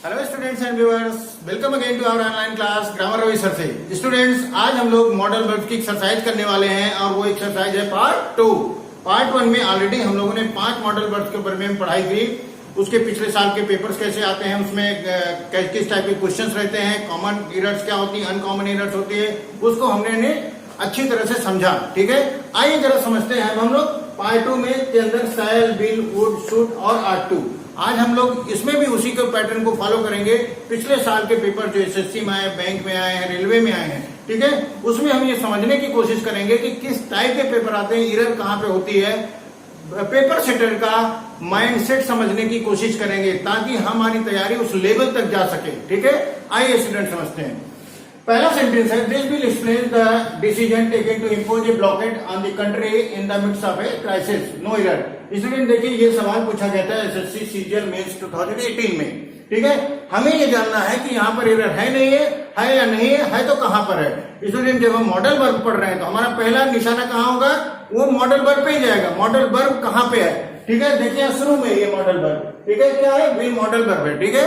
Hello students and viewers, welcome again to our online class grammar Ravi sir से। Students, आज हम लोग modal verb की एक्सरसाइज करने वाले हैं और वो एक्सरसाइज है पार्ट 2। पार्ट 1 में ऑलरेडी हम लोगों ने 5 मॉडल वर्ब्स के बारे में पढ़ाई की। उसके पिछले साल के पेपर्स कैसे आते हैं, उसमें किस टाइप के क्वेश्चंस रहते हैं, कॉमन एरर्स क्या होती है, अनकॉमन एरर्स होती है, उसको हमने अच्छी तरह से समझा। ठीक है, आइए जरा समझते हैं हम लोग पार्ट 2 में के अंदर शैल, विल, वुड, शुड और आर टू। आज हम लोग इसमें भी उसी के पैटर्न को फॉलो करेंगे। पिछले साल के पेपर जो एसएससी में आए, बैंक में आए हैं, रेलवे में आए हैं, ठीक है, उसमें हम ये समझने की कोशिश करेंगे कि किस टाइप के पेपर आते हैं, एरर कहां पे होती है, पेपर सेटर का माइंडसेट समझने की कोशिश करेंगे ताकि हमारी तैयारी उस लेवल तक जा सके। ठीक है, आइए स्टूडेंट समझते हैं। पहला सेंटेंस है, this will explain the decision taken to impose a blockade on the country in the midst of a crisis, no error. Student देखिए, ये सवाल पूछा गया था एसएससी सीजीएल मेंस 2018 में। ठीक है, हमें ये जानना है कि यहाँ पर एरर है नहीं है या नहीं है तो कहां पर है। स्टूडेंट, जब हम मॉडल वर्ब पढ़ रहे हैं तो हमारा पहला निशाना कहाँ होगा, वो मॉडल वर्ब पे ही जाएगा। मॉडल वर्ब कहाँ पे है, ठीक है, देखिए शुरू में ये मॉडल वर्ब, ठीक है, क्या है, वी मॉडल वर्ब है। ठीक है,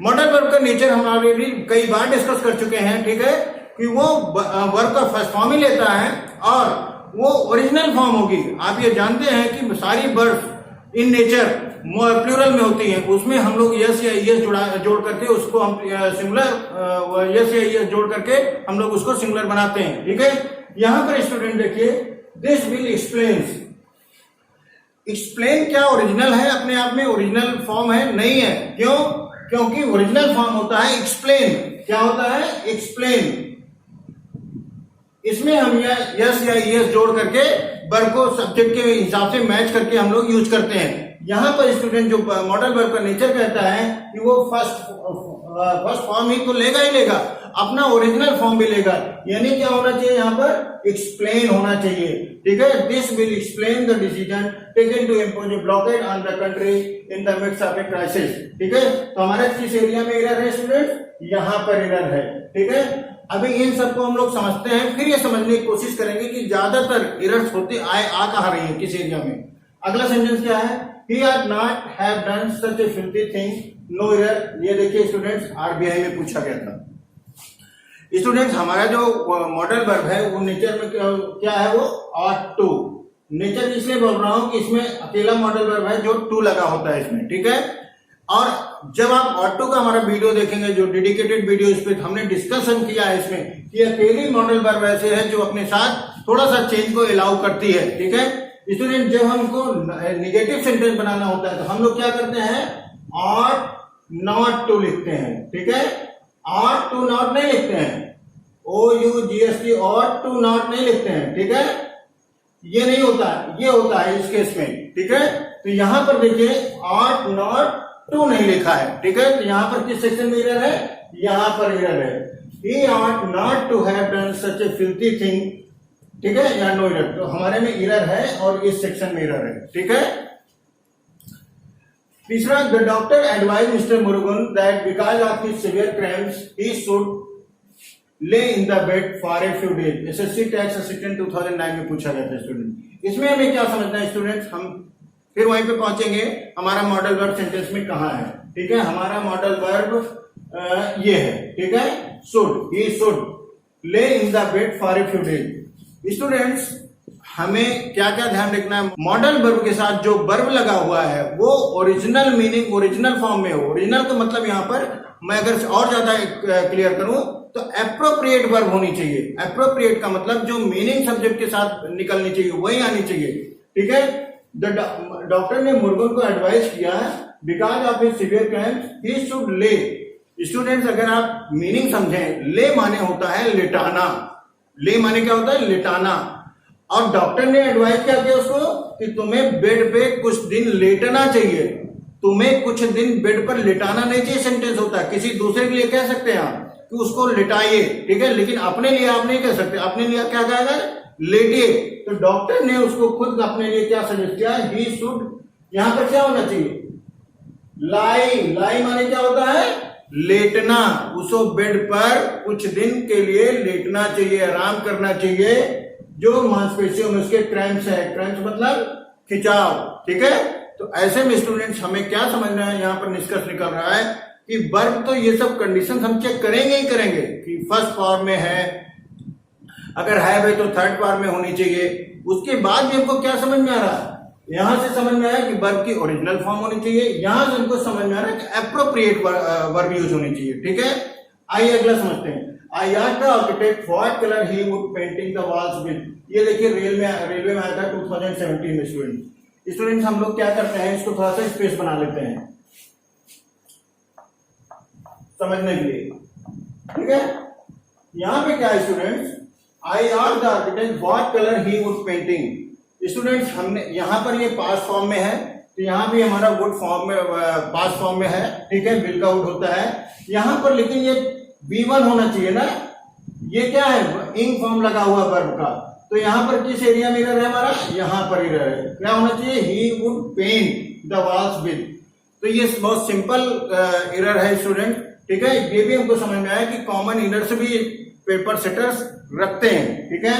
मॉडल वर्ब का नेचर हम ऑलरेडी कई बार डिस्कस कर चुके हैं। ठीक है, कि वो वर्ब का फर्स्ट फॉर्म ही लेता है और वो ओरिजिनल फॉर्म होगी। आप ये जानते हैं कि सारी वर्ब इन नेचर प्लूरल में होती हैं। उसमें हम लोग यस या यस जोड़ करके उसको हम सिंगुलर, यस या यस जोड़ करके हम लोग उसको सिंगुलर बनाते हैं। ठीक है, यहां पर स्टूडेंट देखिए, दिस विल एक्सप्लेन्स। एक्सप्लेन क्या ओरिजिनल है, अपने आप में ओरिजिनल फॉर्म है? नहीं है। क्यों? क्योंकि ओरिजिनल फॉर्म होता है एक्सप्लेन। क्या होता है? एक्सप्लेन। इसमें हम यस या यस जोड़ करके वर्ब को सब्जेक्ट के हिसाब से मैच करके हम लोग यूज करते हैं। यहां पर स्टूडेंट जो मॉडल वर्ब का नेचर कहता है कि वो फर्स्ट फॉर्म ही तो लेगा ही लेगा, अपना ओरिजिनल फॉर्म भी लेगा। यानी क्या होना चाहिए यहाँ पर? एक्सप्लेन होना चाहिए। ठीक है, this will explain the decision taken to impose a blockade on the country in the midst of a crisis. ठीक है, तो हमारे किस एरिया में एरर है स्टूडेंट? यहाँ पर एरर है। ठीक है, अभी इन सबको हम लोग समझते हैं, फिर ये समझने की कोशिश करेंगे कि ज्यादातर एरर्स होते आ कहां रही है, किस एरिया में। अगला सेंटेंस क्या है? He had not have done such a filthy thing, no error। ये देखिए स्टूडेंट्स, आरबीआई में पूछा गया था। स्टूडेंट्स, हमारा जो मॉडल वर्ब है वो नेचर में क्या है, वो ought to। नेचर इसलिए बोल रहा हूं कि इसमें अकेला मॉडल वर्ब है जो टू लगा होता है इसमें। ठीक है, और जब आप ought to का हमारा वीडियो देखेंगे, जो डेडिकेटेड वीडियो, इस पे हमने डिस्कशन किया है इसमें कि अकेली मॉडल वर्ब ऐसे है जो अपने साथ थोड़ा सा चेंज को अलाउ करती है। ठीक है स्टूडेंट, जब हमको निगेटिव सेंटेंस बनाना होता है तो हम लोग क्या करते हैं? ought not to लिखते हैं। ठीक है, ought to not नहीं लिखते हैं, OUGHT ought to not नहीं लिखते हैं। ठीक है, ये नहीं होता, ये होता है इस केस में। ठीक है, तो यहां पर देखिए ought not to नहीं लिखा है। ठीक है, तो यहां पर किस सेक्शन में एरर है? यहां पर एरर है, he ought not to have done such a filthy thing। ठीक है, या नो एरर, तो हमारे में एरर है और इस सेक्शन में एरर है। ठीक है, तीसरा, the doctor advise Mister Murugan that because of his severe crimes he should lay in the bed for a few days. SSC tax assistant 2009 में पूछा गया था स्टूडेंट। इसमें हमें क्या समझना है स्टूडेंट्स, हम फिर वहीं पे पहुंचेंगे हमारा मॉडल वर्ब सेंटेंस में कहां है। ठीक है, हमारा मॉडल वर्ब ये है। ठीक है, should, he should lay in the bed for a few days. Students, हमें क्या क्या ध्यान रखना है, मॉडल वर्ब के साथ जो वर्ब लगा हुआ है वो ओरिजिनल मीनिंग, ओरिजिनल फॉर्म में हो। ओरिजिनल का मतलब यहाँ पर मैं अगर और ज्यादा क्लियर करूं तो एप्रोप्रिएट वर्ब होनी चाहिए। एप्रोप्रिएट का मतलब जो मीनिंग सब्जेक्ट के साथ निकलनी चाहिए वही आनी चाहिए। ठीक है, डॉक्टर ने मुर्गन को एडवाइस किया because of his severe crimes he should ले। स्टूडेंट्स, अगर आप मीनिंग समझें, ले माने होता है लेटाना। ले माने क्या होता है? लेटाना। और डॉक्टर ने एडवाइस क्या किया उसको कि तुम्हें बेड पे कुछ दिन लेटना चाहिए, तुम्हें कुछ दिन बेड पर लेटाना नहीं चाहिए। सेंटेंस होता है, किसी दूसरे के लिए कह सकते हैं आप कि उसको लिटाइए। ठीक है, लेकिन अपने लिए आप नहीं कह सकते, अपने लिए क्या कहेगा? लेटिए। तो डॉक्टर ने उसको खुद अपने लिए क्या सजेस्ट किया? ही शुड, यहां पर क्या होना चाहिए? लाई। लाई माने क्या होता है? लेटना। उसको बेड पर कुछ दिन के लिए लेटना चाहिए, आराम करना चाहिए, जो मांसपेशियों में उसके क्रैम्प्स है। क्रैम्प्स मतलब खिंचाव। ठीक है, तो ऐसे में स्टूडेंट्स हमें क्या समझना है, यहाँ पर निष्कर्ष निकल रहा है कि वर्ब तो ये सब कंडीशन हम चेक करेंगे ही करेंगे कि फर्स्ट फॉर्म में है, अगर है तो थर्ड फॉर्म में होनी चाहिए। उसके बाद भी हमको क्या समझ में आ रहा है, यहां से समझ में आया कि वर्ब की ओरिजिनल फॉर्म होनी चाहिए, यहां से हमको समझ में आ रहा है कि एप्रोप्रिएट वर्ब यूज होनी चाहिए। ठीक है, आइए अगला समझते हैं। I asked the architect what colour he would painting the walls with. ये देखिए रेलवे में आया था 2017 में। स्टूडेंट्स हम लोग क्या करते हैं, इसको थोड़ा सा स्पेस बना लेते हैं समझने के लिए। ठीक है, यहां पे क्या है students, I asked the architect what colour he would painting. Students हमने यहां पर ये पास्ट फॉर्म में है, तो यहां भी हमारा वुड फॉर्म में पास्ट फॉर्म में है। ठीक है, विल का वुड होता है यहां पर, लेकिन ये V1 होना चाहिए ना। ये क्या है, इंग फॉर्म लगा हुआ वर्ब का, तो यहां पर किस एरिया में इरर है हमारा, यहां पर इरर है। क्या होना चाहिए, he would paint the walls with. तो ये बहुत सिंपल इरर है स्टूडेंट। ठीक है, ये भी हमको समझ में आया कि कॉमन इरर्स भी पेपर सेटर्स रखते हैं। ठीक है,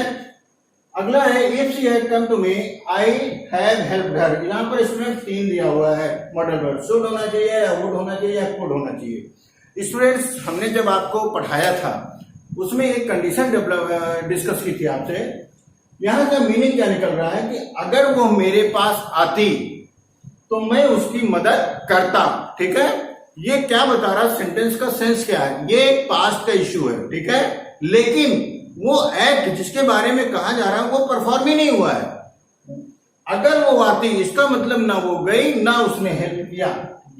अगला है if she had come to me I have helped her. यहां पर स्टूडेंट 3 दिया हुआ है मॉडल वर्ब, शुड होना चाहिए या वुड होना चाहिए या कुड होना चाहिए। स्टूडेंट्स हमने जब आपको पढ़ाया था उसमें एक कंडीशन डिस्कस की थी आपसे। यहां का मीनिंग क्या निकल रहा है कि अगर वो मेरे पास आती तो मैं उसकी मदद करता। ठीक है, ये क्या बता रहा, सेंटेंस का सेंस क्या है, ये पास्ट का इश्यू है। ठीक है, लेकिन वो एक्ट जिसके बारे में कहा जा रहा है वो परफॉर्म ही नहीं हुआ है। अगर वो आती इसका मतलब ना वो गई ना उसने हेल्प किया,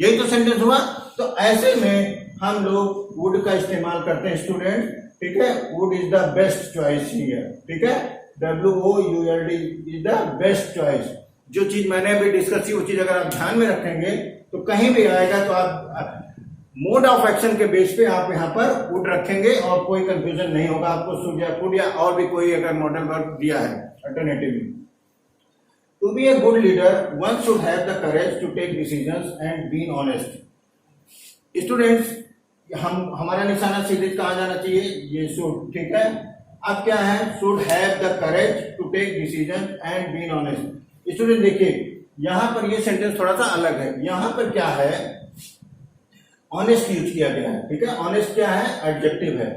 यही तो सेंटेंस हुआ। तो ऐसे में हम लोग वुड का इस्तेमाल करते हैं स्टूडेंट। ठीक है, would is the best choice here. ठीक है, WOULD is the best choice. जो चीज मैंने अभी डिस्कस की वो चीज अगर आप ध्यान में रखेंगे तो कहीं भी आएगा तो आप मोड ऑफ एक्शन के बेस पे आप यहाँ पर वुड रखेंगे और कोई कंफ्यूजन नहीं होगा आपको। शुड या कुड या और भी कोई अगर मॉडल वर्ब दिया है alternatively. To be a good leader one should have the courage to take decisions and be honest. Students हमारा निशाना सीधे कहाँ जाना चाहिए, ये शुड। ठीक है, अब क्या है, should have the courage to take decision and be honest. Student देखिए यहां पर ये सेंटेंस थोड़ा सा अलग है। यहां पर क्या है, ऑनेस्ट यूज किया गया है। ठीक है, ऑनेस्ट क्या है, एडजेक्टिव है।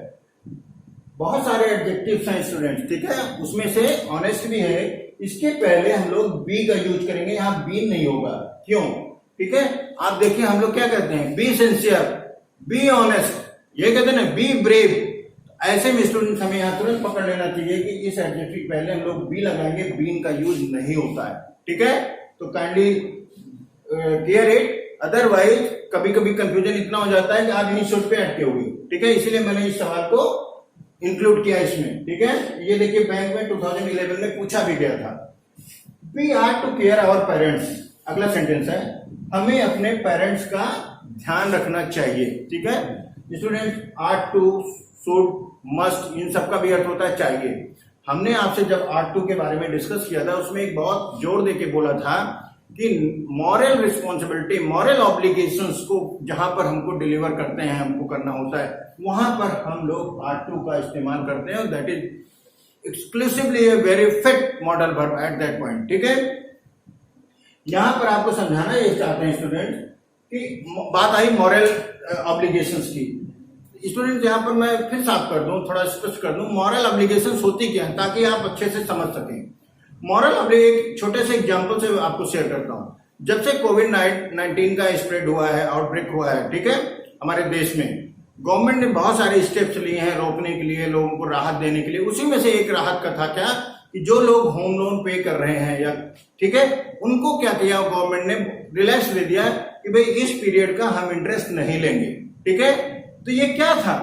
बहुत सारे एडजेक्टिव्स हैं स्टूडेंट। ठीक है, उसमें से ऑनेस्ट भी है। इसके पहले हम लोग बी का यूज करेंगे, यहां बी नहीं होगा। क्यों, ठीक है, आप देखिए हम लोग क्या कहते हैं, बी सिंसियर, बी ऑनेस्ट, ये कहते हैं ना बी ब्रेव। ऐसे में स्टूडेंट हमें यहां तुरंत पकड़ लेना चाहिए कि इस एडजेक्टिव पहले हम लोग बी लगाएंगे, बीन का यूज नहीं होता है। ठीक है, तो काइंडली क्लियर इट, अदरवाइज कभी कभी कंफ्यूजन इतना हो जाता है कि आप इन्हीं शोध पे अटके हुए। ठीक है, इसीलिए मैंने इस सवाल को इंक्लूड किया इसमें। ठीक है, ये देखिए बैंक में 2011 में पूछा भी गया था। We are to care our parents. अगला सेंटेंस है, हमें अपने पेरेंट्स का ध्यान रखना चाहिए। ठीक है student, ought to, should, must, इन सब का भी अर्थ होता है चाहिए। हमने आपसे जब आर्ट टू के बारे में डिस्कस किया था उसमें एक बहुत जोर देके बोला था कि मॉरल रिस्पॉन्सिबिलिटी, मॉरल ऑब्लिगेशंस को जहां पर हमको डिलीवर करते हैं, हमको करना होता है, वहां पर हम लोग आर्ट टू का इस्तेमाल करते हैं। That is exclusively a very fit modal verb at that point. ठीक है, यहां पर आपको समझाना ये चाहते हैं स्टूडेंट कि बात आई मॉरल ऑब्लिगेशंस की। स्टूडेंट यहां पर मैं फिर साफ कर दूं, थोड़ा स्पष्ट कर दूं, मॉरल ऑब्लिगेशंस होती क्या है ताकि आप अच्छे से समझ सकें। मॉरल ऑब्लिगेशन, छोटे से एग्जांपल से आपको शेयर करता हूं। जब से कोविड-19 का स्प्रेड हुआ है, आउटब्रेक हुआ है, ठीक है, हमारे देश में गवर्नमेंट ने बहुत सारे स्टेप्स लिए हैं रोकने के लिए, लोगों को राहत देने के लिए। उसी में से एक राहत का था क्या कि जो लोग होम लोन पे कर रहे हैं या, ठीक है, उनको क्या किया गवर्नमेंट ने, रिलैक्स दे दिया कि भाई इस पीरियड का हम इंटरेस्ट नहीं लेंगे। ठीक है, तो ये क्या था,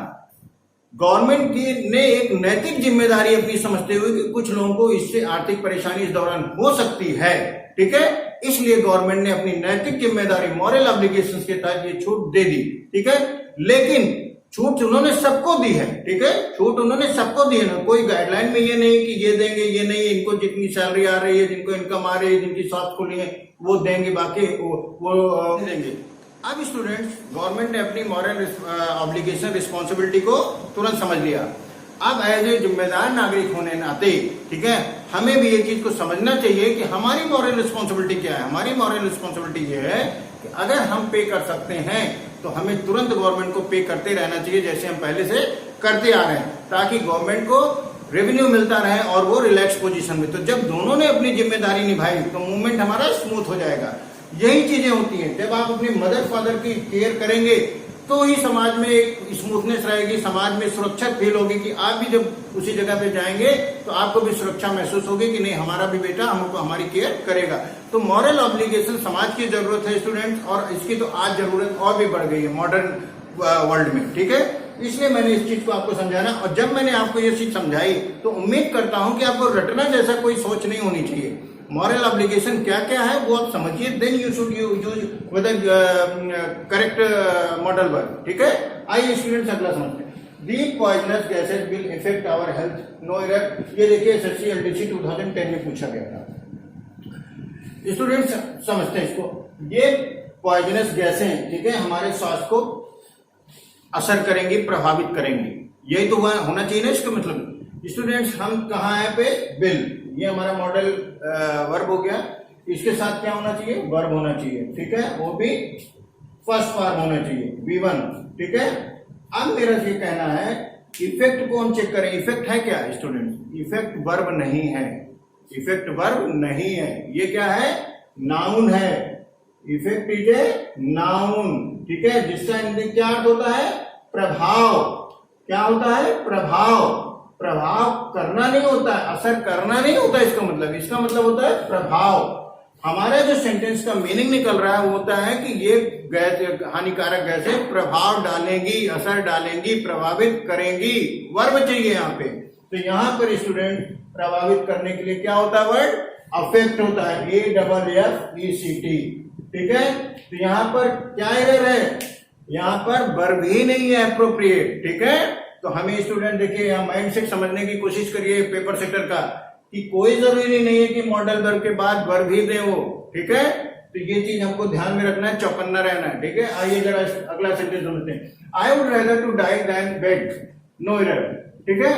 गवर्नमेंट की ने एक नैतिक जिम्मेदारी अपनी समझते हुए कि कुछ लोगों को इससे आर्थिक परेशानी इस दौरान हो सकती है। ठीक है, इसलिए गवर्नमेंट ने अपनी नैतिक जिम्मेदारी, मॉरल ऑब्लिगेशंस के तहत ये छूट दे दी। ठीक है, लेकिन छूट उन्होंने सबको दी है। ठीक है, छूट उन्होंने सबको दी है ना, कोई गाइडलाइन में ये नहीं कि ये देंगे ये नहीं, इनको जितनी सैलरी आ रही है, जिनको इनकम आ रही है, जिनकी शॉप खुली है वो देंगे, बाकी वो देंगे। अब स्टूडेंट्स, गवर्नमेंट ने अपनी मॉरल ऑब्लिगेशन, रिस्पॉन्सिबिलिटी को तुरंत समझ लिया। अब एज ए जिम्मेदार नागरिक होने नाते, ठीक है, हमें भी ये चीज को समझना चाहिए कि हमारी मॉरल रिस्पॉन्सिबिलिटी क्या है। हमारी मॉरल रिस्पॉन्सिबिलिटी ये है कि अगर हम पे कर सकते हैं तो हमें तुरंत गवर्नमेंट को पे करते रहना चाहिए, जैसे हम पहले से करते आ रहे हैं, ताकि गवर्नमेंट को रेवेन्यू मिलता रहे और वो रिलैक्स पोजीशन में। तो जब दोनों ने अपनी जिम्मेदारी निभाई तो मूवमेंट हमारा स्मूथ हो जाएगा। यही चीजें होती हैं, जब आप अपने मदर फादर की केयर करेंगे तो ही समाज में एक स्मूथनेस रहेगी, समाज में सुरक्षा फील होगी कि आप भी जब उसी जगह पे जाएंगे तो आपको भी सुरक्षा महसूस होगी कि नहीं, हमारा भी बेटा हमको हमारी केयर करेगा। तो मॉरल ऑब्लिगेशन समाज की जरूरत है स्टूडेंट्स, और इसकी तो आज जरूरत और भी बढ़ गई है मॉडर्न वर्ल्ड में, ठीक है। इसलिए मैंने इस चीज को आपको समझाना, और जब मैंने आपको ये चीज समझाई तो उम्मीद करता हूं कि आपको रटना जैसा कोई सोच नहीं होनी चाहिए। मॉरल ऑब्लिगेशन क्या क्या है वो आप समझिए, then you should use with correct modal verb, ठीक है। आइए स्टूडेंट्स अगला समझते हैं। The poisonous gases will effect our health, no error. ये देखिए एसएससी एलडीसी 2010 में पूछा गया था। स्टूडेंट्स समझते हैं इसको। ये पॉइजनस गैसें, ठीक है, हमारे स्वास्थ्य को असर करेंगी, प्रभावित करेंगी। यही तो होना चाहिए ना इसका मतलब। स्टूडेंट्स हम कहाँ है पे, विल, ये हमारा मॉडल वर्ब हो गया। इसके साथ क्या होना चाहिए, वर्ब होना चाहिए, ठीक है, वो भी फर्स्ट फॉर्म होना चाहिए, V1, ठीक है। अब मेरा ये कहना है इफेक्ट को हम चेक करें। इफेक्ट है क्या स्टूडेंट्स, इफेक्ट वर्ब नहीं है, इफेक्ट वर्ब नहीं है, ये क्या है, नाउन है। इफेक्ट इज ए नाउन, ठीक है, जिसका इंग्लिश क्या अर्थ होता है, प्रभाव। क्या होता है, प्रभाव। प्रभाव करना नहीं होता है, असर करना नहीं होता इसका मतलब। इसका मतलब होता है प्रभाव। हमारा जो सेंटेंस का मीनिंग निकल रहा है वो होता है कि ये गैस, हानिकारक गैसें प्रभाव डालेंगी, असर डालेंगी, प्रभावित करेंगी। वर्ब चाहिए यहाँ पे। तो यहाँ पर स्टूडेंट प्रभावित करने के लिए क्या होता है, वर्ड अफेक्ट होता है, AFFECT, ठीक है। तो यहाँ पर क्या एरर है, यहाँ पर वर्ब ही नहीं है अप्रोप्रिएट, ठीक है। तो हमें स्टूडेंट देखिए यहाँ माइंड सेट समझने की कोशिश करिए पेपर सेटर का, कि कोई जरूरी नहीं है कि मॉडल वर्ब के बाद वर्ब ही दे वो, ठीक है। तो ये चीज हमको ध्यान में रखना है, चौकन्ना रहना है, ठीक है। आइए जरा अगला सेंटेंस समझते हैं। I would rather to die than bed, no error, ठीक है।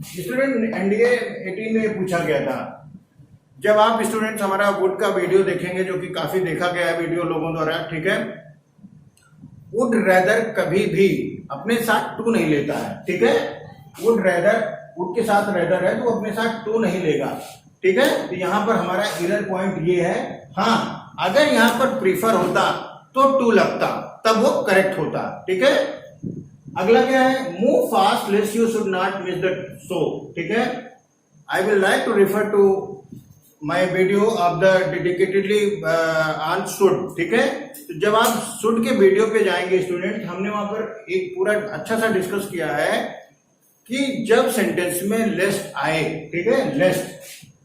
स्टूडेंट NDA 18 में पूछा गया था। जब आप स्टूडेंट्स हमारा वुड का वीडियो देखेंगे, जो कि काफी देखा गया है वीडियो लोगों द्वारा, ठीक है, वुड रेदर कभी भी अपने साथ टू नहीं लेता है, ठीक है। वुड रेदर, वुड के साथ रेदर है तो अपने साथ टू नहीं लेगा, ठीक है। तो यहाँ पर हमारा एरर पॉइंट ये है। हाँ, अगर यहाँ पर प्रीफर होता तो टू लगता, तब वो करेक्ट होता, ठीक है। अगला क्या है, move fast let's you should not miss the show, ठीक है। I will like to refer to my video of the dedicatedly on should, ठीक है। तो जब आप शुड के वीडियो पे जाएंगे स्टूडेंट, हमने वहां पर एक पूरा अच्छा सा डिस्कस किया है कि जब सेंटेंस में लेस्ट आए, ठीक है, लेस्ट,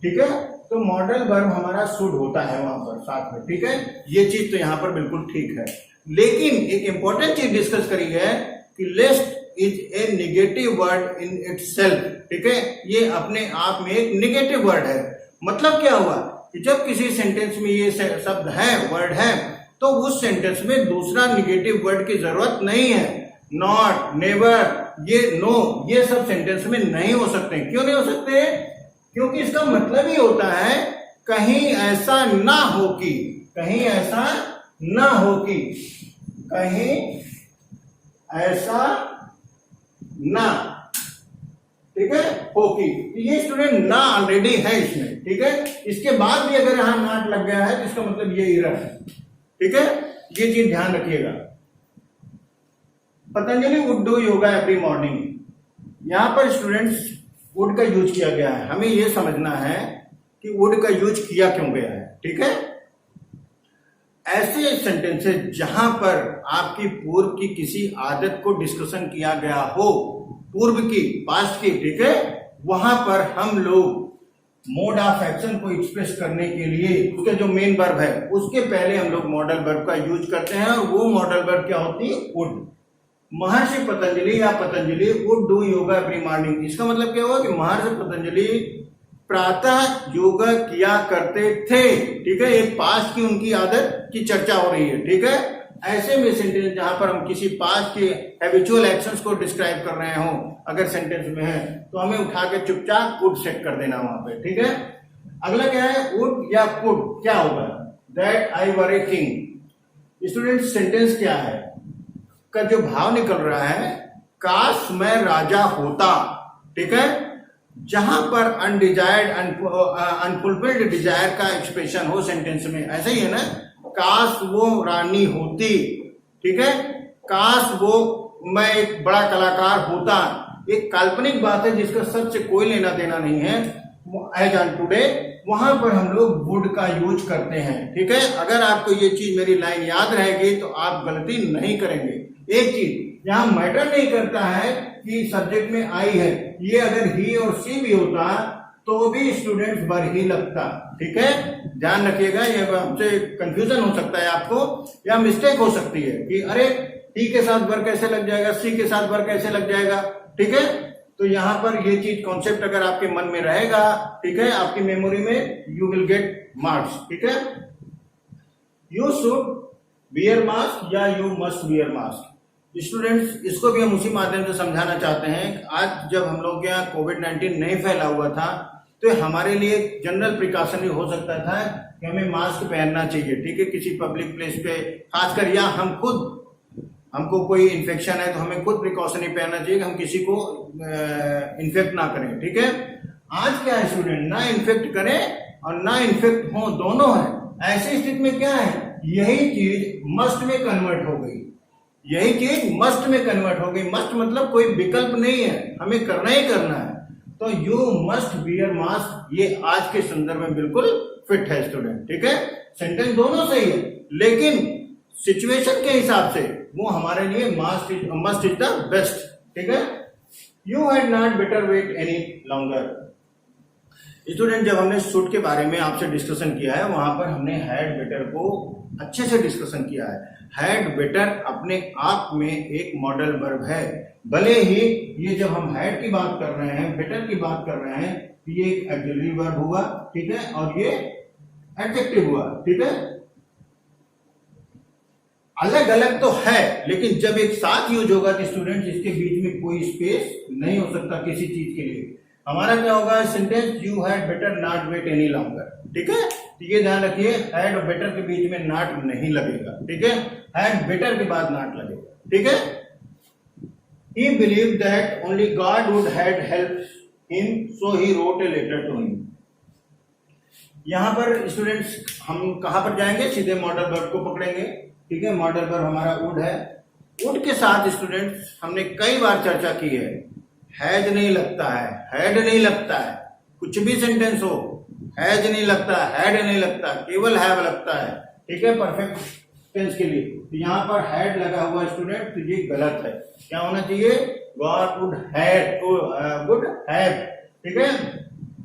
ठीक है, तो मॉडल वर्ब हमारा शुड होता है वहां पर साथ में, ठीक है। ये चीज तो यहाँ पर बिल्कुल ठीक है, लेकिन एक इंपॉर्टेंट चीज डिस्कस करी है कि lest is a negative word in itself, ठीक है। ये अपने आप में एक निगेटिव वर्ड है। मतलब क्या हुआ कि जब किसी सेंटेंस में ये शब्द है, वर्ड है, तो उस सेंटेंस में दूसरा निगेटिव वर्ड की जरूरत नहीं है। नॉट, नेवर, ये नो, ये सब सेंटेंस में नहीं हो सकते। क्यों नहीं हो सकते, क्योंकि इसका मतलब ही होता है कहीं ऐसा ना हो कि, कहीं ऐसा ना हो कि, कहीं ऐसा ना, ठीक है, हो कि। ये स्टूडेंट ना ऑलरेडी है इसमें, ठीक है। इसके बाद भी अगर यहां नॉट लग गया है तो इसका मतलब ये एरर है, ठीक है। ये चीज ध्यान रखिएगा। Patanjali would do yoga every morning, यहां पर स्टूडेंट्स वुड का यूज किया गया है। हमें यह समझना है कि वुड का यूज किया क्यों गया है, ठीक है। ऐसे सेंटेंसेस जहां पर आपकी पूर्व की किसी आदत को डिस्कशन किया गया हो, पूर्व की, पास्ट की, ठीक है, वहां पर हम लोग मोड ऑफ एक्शन को एक्सप्रेस करने के लिए उसका जो मेन वर्ब है उसके पहले हम लोग मॉडल वर्ब का यूज करते हैं, और वो मॉडल वर्ब क्या होती है, वुड। महर्षि पतंजलि या Patanjali would do yoga every morning, इसका मतलब क्या हुआ कि महर्षि पतंजलि प्रातः योगा किया करते थे, ठीक है। एक पास्ट की उनकी आदत की चर्चा हो रही है, ठीक है। ऐसे में सेंटेंस जहां पर हम किसी पास्ट के हैबिचुअल एक्शंस को डिस्क्राइब कर रहे हो, अगर सेंटेंस में है तो हमें उठा के चुपचाप वुड सेट कर देना वहां पे, ठीक है। अगला क्या है, वुड या कुड, क्या होगा, that I were a king. Student sentence क्या है, का जो भाव निकल रहा है, काश मैं राजा होता, ठीक है, जहां पर अनडिजायर्ड अनफुलफिल्ड डिजायर का एक्सप्रेशन हो सेंटेंस में, ऐसा ही है ना, काश वो रानी होती, ठीक है, काश वो मैं एक बड़ा कलाकार होता, एक काल्पनिक बात है जिसका सच से कोई लेना देना नहीं है। एज ऑन टुडे वहां पर हम लोग वुड का यूज करते हैं, ठीक है। अगर आपको ये चीज मेरी लाइन याद रहेगी तो आप गलती नहीं करेंगे। एक चीज यहाँ मैटर नहीं करता है कि सब्जेक्ट में आई है, ये अगर ही और सी भी होता तो भी स्टूडेंट्स बर ही लगता, ठीक है, ध्यान रखिएगा। ये हमसे कंफ्यूजन हो सकता है आपको, या मिस्टेक हो सकती है कि अरे ही के साथ वर कैसे लग जाएगा, सी के साथ वर कैसे लग जाएगा, ठीक है। तो यहाँ पर ये चीज कॉन्सेप्ट अगर आपके मन में रहेगा, ठीक है, आपकी मेमोरी में, यू विल गेट मार्क्स, ठीक है। यू शुड वियर मास्क या you must wear mask. Students, इसको भी हम उसी माध्यम से समझाना चाहते हैं। आज जब हम लोग के यहाँ कोविड-19 नहीं फैला हुआ था तो हमारे लिए जनरल प्रिकॉशन हो सकता था कि हमें मास्क पहनना चाहिए, ठीक है, किसी पब्लिक प्लेस पे खासकर, या हम खुद, हमको कोई इन्फेक्शन है तो हमें खुद प्रिकॉशन ही पहनना चाहिए कि हम किसी को इन्फेक्ट ना करें, ठीक है। आज क्या है स्टूडेंट, ना इन्फेक्ट करें और ना इन्फेक्ट हो, दोनों है। ऐसी स्थिति में क्या है, यही चीज मस्ट में कन्वर्ट हो गई, यही चीज मस्ट में कन्वर्ट हो गई। मस्ट मतलब कोई विकल्प नहीं है, हमें करना ही करना है। तो यू मस्ट वियर मास्क, ये आज के संदर्भ में बिल्कुल फिट है स्टूडेंट, ठीक है। सेंटेंस दोनों सही है, लेकिन सिचुएशन के हिसाब से वो हमारे लिए मस्ट इज द बेस्ट, ठीक है। You had not better wait any longer. Student, जब हमने शुड के बारे में आपसे डिस्कशन किया है, वहां पर हमने हैड बेटर को अच्छे से डिस्कशन किया है। हैड बेटर अपने आप में एक मॉडल वर्ब है, भले ही ये जब हम हैड की बात कर रहे हैं, बेटर की बात कर रहे हैं, ये एक ऑक्सिलरी वर्ब हुआ, ठीक है, और ये एडजेक्टिव हुआ, ठीक है। अलग अलग तो है, लेकिन जब एक साथ यूज होगा तो स्टूडेंट इसके बीच में कोई स्पेस नहीं हो सकता किसी चीज के लिए। हमारा क्या होगा sentence, you had better not wait any longer, ठीक है। तो ये ध्यान रखिए, हैड और बेटर के बीच में नॉट नहीं लगेगा, ठीक है, हैड बेटर के बाद नॉट लगेगा, ठीक है। He believe that only God would had helped him so he wrote a letter to him. यहां पर स्टूडेंट्स हम कहां पर जाएंगे, सीधे मॉडल वर्ब को पकड़ेंगे, ठीक है। मॉडल वर्ब हमारा वुड है। वुड के साथ स्टूडेंट्स हमने कई बार चर्चा की है, हैज नहीं लगता है, हैड नहीं लगता है, कुछ भी सेंटेंस हो, हैज नहीं लगता, हैड नहीं लगता, केवल हैव लगता है, ठीक है, परफेक्ट टेंस के लिए। तो यहाँ पर हैड लगा हुआ स्टूडेंट, तो ये गलत है। क्या होना चाहिए, गॉड वुड हैव, ठीक है,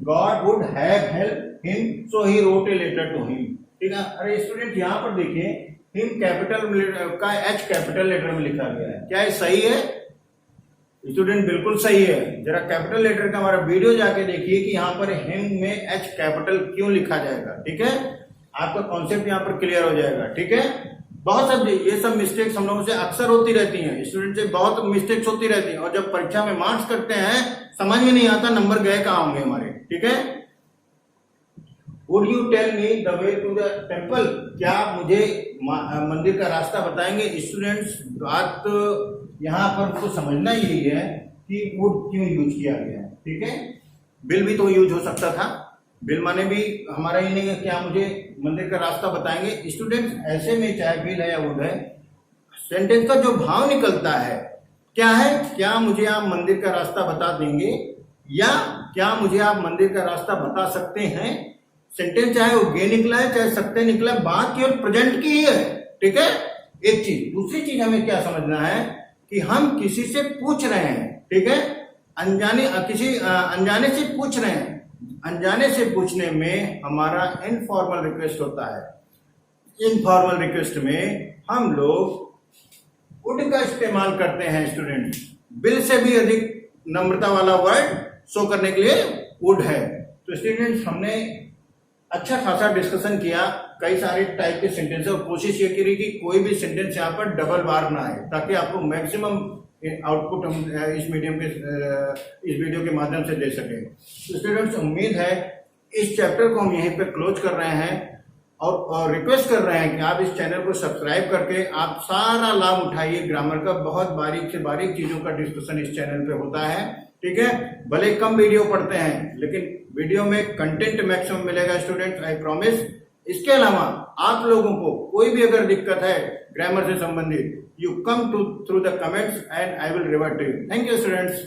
God would have help him so he wrote a letter to him, ठीक है। अरे स्टूडेंट, यहाँ पर देखिए, हिम कैपिटल का एच कैपिटल लेटर में लिखा गया है, क्या ये सही है स्टूडेंट? बिल्कुल सही है। जरा कैपिटल लेटर का हमारा वीडियो जाके देखिए कि यहाँ पर हिम में एच कैपिटल क्यों लिखा जाएगा, ठीक है, आपका कॉन्सेप्ट यहाँ पर क्लियर हो जाएगा, ठीक है। बहुत सब ये सब मिस्टेक्स हम लोगों से अक्सर होती रहती हैं, स्टूडेंट से बहुत मिस्टेक्स होती रहती हैं, और जब परीक्षा में मार्क्स करते हैं समझ में नहीं आता नंबर गए कहाँ होंगे हमारे, ठीक है। Would you tell me the way to the temple, क्या आप मुझे मंदिर का रास्ता बताएंगे? स्टूडेंट्स, बात यहाँ पर उसको समझना यही है कि वुड क्यों यूज किया गया है, ठीक है। बिल भी तो यूज हो सकता था, बिल माने भी हमारा ये नहीं है क्या मुझे मंदिर का रास्ता बताएंगे। स्टूडेंट्स, ऐसे में चाहे बिल है या वुड है, सेंटेंस का जो भाव निकलता है क्या है, क्या मुझे आप मंदिर का रास्ता बता देंगे, या क्या मुझे आप मंदिर का रास्ता बता सकते हैं। सेंटेंस चाहे वो गे निकला है चाहे सकते निकला है, बात केवल प्रेजेंट की ही है, ठीक है। एक चीज, दूसरी चीज हमें क्या समझना है कि हम किसी से पूछ रहे हैं, ठीक है, अनजाने से पूछ रहे हैं। अनजाने से पूछने में हमारा इनफॉर्मल रिक्वेस्ट होता है। इनफॉर्मल रिक्वेस्ट में हम लोग वुड का इस्तेमाल करते हैं स्टूडेंट। बिल से भी अधिक नम्रता वाला वर्ड शो करने के लिए वुड है। तो स्टूडेंट्स, हमने अच्छा खासा डिस्कशन किया कई सारे टाइप के सेंटेंस, और कोशिश ये करी कि कोई भी सेंटेंस यहाँ पर डबल बार ना आए, ताकि आपको मैक्सिमम आउटपुट हम इस वीडियो के माध्यम से दे सकें। तो स्टूडेंट्स, उम्मीद है इस चैप्टर को हम यहीं पर क्लोज कर रहे हैं। और रिक्वेस्ट कर रहे हैं कि आप इस चैनल को सब्सक्राइब करके आप सारा लाभ उठाइए। ग्रामर का बहुत बारीक से बारीक चीजों का डिस्कशन इस चैनल पे होता है, ठीक है। भले कम वीडियो पढ़ते हैं लेकिन वीडियो में कंटेंट मैक्सिमम मिलेगा स्टूडेंट्स, आई प्रॉमिस। इसके अलावा आप लोगों को कोई भी अगर दिक्कत है ग्रामर से संबंधित, you come through the comments and I will revert to you. Thank you students.